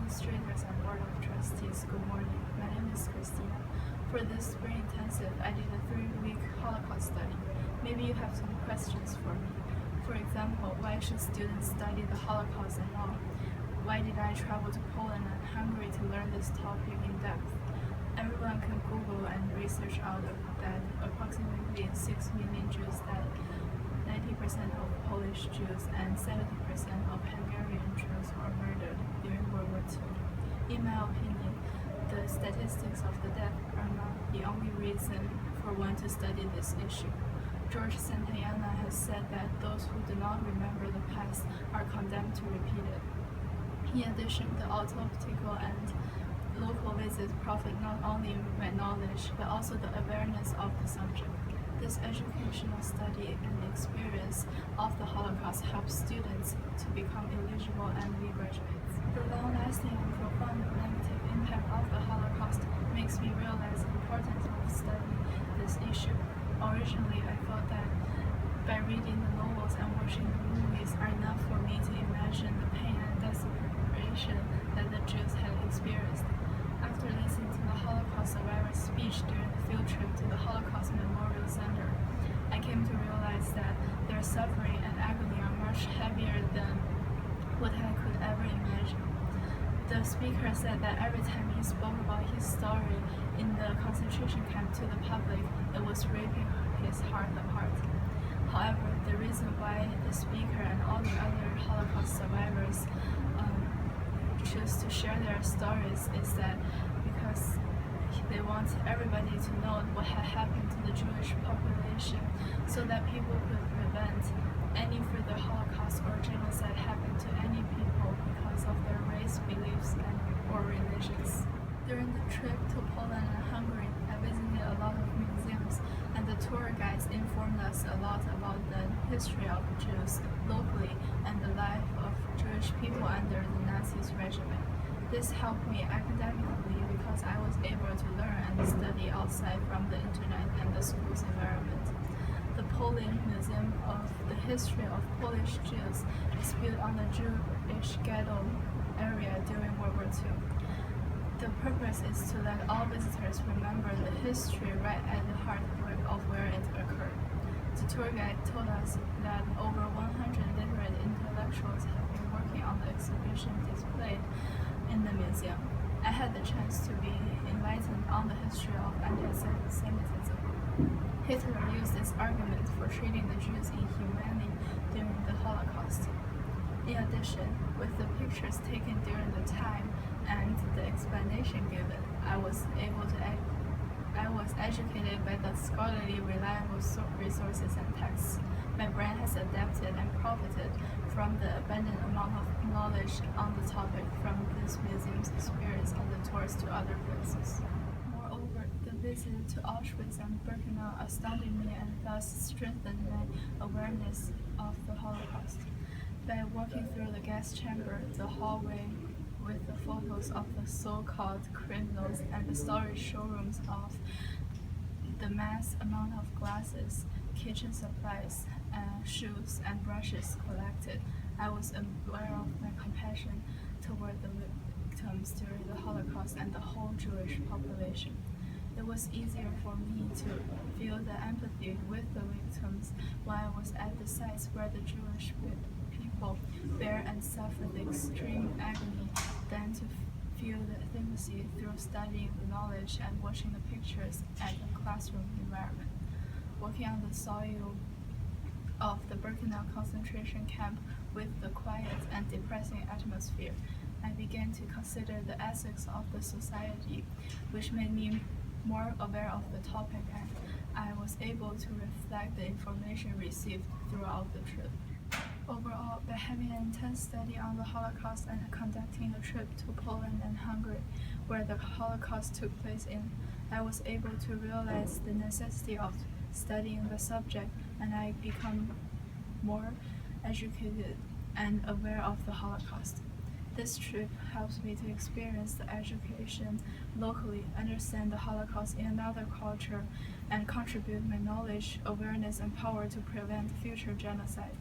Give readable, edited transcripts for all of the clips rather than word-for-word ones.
administrators and Board of Trustees, good morning. My name is Christina. For this spring intensive, I did a 3-week Holocaust study. Maybe you have some questions for me. For example, why should students study the Holocaust and all? Why did I travel to Poland and Hungary to learn this topic in depth? Everyone can Google and research out that approximately 6 million Jews died. 90% of Polish Jews and 70% of Hungarian Jews were murdered during World War II. In my opinion, the statistics of the death are not the only reason for one to study this issue. George Santayana has said that those who do not remember the past are condemned to repeat it. In addition, the autoptical and local visits profit not only my knowledge, but also the awareness of the subject. This educational study and experience of the Holocaust helps students to become eligible and be graduates. The long-lasting and profound negative impact of the Holocaust makes me realize the importance of studying this issue. Originally, I thought that by reading the novels and watching the movies are enough for me to imagine the pain and desperation that the Jews had experienced. After listening to the Holocaust survivors' speech during the field trip to the Holocaust Memorial Center, I came to realize that their suffering and agony are much heavier than what I could ever imagine. The speaker said that every time he spoke about his story in the concentration camp to the public, it was ripping his heart apart. However, the reason why the speaker and all the other Holocaust survivors choose to share their stories is that because they want everybody to know what had happened to the Jewish population so that people could prevent any further Holocaust or genocide happen to any people because of their race, beliefs, or religions. During the trip to Poland and Hungary, I visited a lot of museums, and the tour guides informed us a lot about the history of Jews locally and the life of Jewish people under the Nazis regime. This helped me academically because I was able to learn and study outside from the internet and the school's environment. The Polish Museum of the History of Polish Jews is built on the Jewish ghetto area during World War II. The purpose is to let all visitors remember the history right at the heart of where it occurred. The tour guide told us that over 100 literate intellectuals have been working on the exhibition displayed in the museum. I had the chance to be enlightened on the history of anti-Semitism. Hitler used this argument for treating the Jews inhumanely during the Holocaust. In addition, with the pictures taken during the time and the explanation given, I was educated by the scholarly, reliable resources and texts. My brain has adapted and profited from the abundant amount of knowledge on the topic from this museum's experience on the tours to other places. Moreover, the visit to Auschwitz and Birkenau astounded me and thus strengthened my awareness of the Holocaust. By walking through the gas chamber, the hallway with the photos of the so-called criminals and the storage showrooms of the mass amount of glasses, kitchen supplies, shoes, and brushes collected, I was aware of my compassion toward the victims during the Holocaust and the whole Jewish population. It was easier for me to feel the empathy with the victims while I was at the sites where the Jewish people bear and suffer the extreme agony than to feel the intimacy through studying the knowledge and watching the pictures at the classroom environment. Walking on the soil of the Birkenau concentration camp with the quiet and depressing atmosphere, I began to consider the ethics of the society, which made me more aware of the topic, and I was able to reflect the information received throughout the trip. Overall, by having an intense study on the Holocaust and conducting a trip to Poland and Hungary, where the Holocaust took place in, I was able to realize the necessity of studying the subject, and I become more educated and aware of the Holocaust. This trip helps me to experience the education locally, understand the Holocaust in another culture, and contribute my knowledge, awareness, and power to prevent future genocide.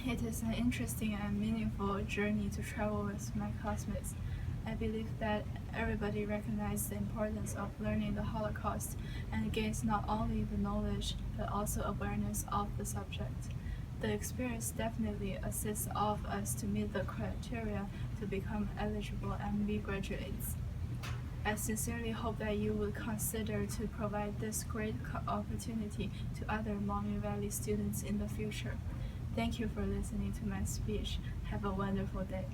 It is an interesting and meaningful journey to travel with my classmates. I believe that everybody recognizes the importance of learning the Holocaust and gains not only the knowledge but also awareness of the subject. The experience definitely assists all of us to meet the criteria to become eligible and be graduates. I sincerely hope that you will consider to provide this great opportunity to other Mommy Valley students in the future. Thank you for listening to my speech. Have a wonderful day.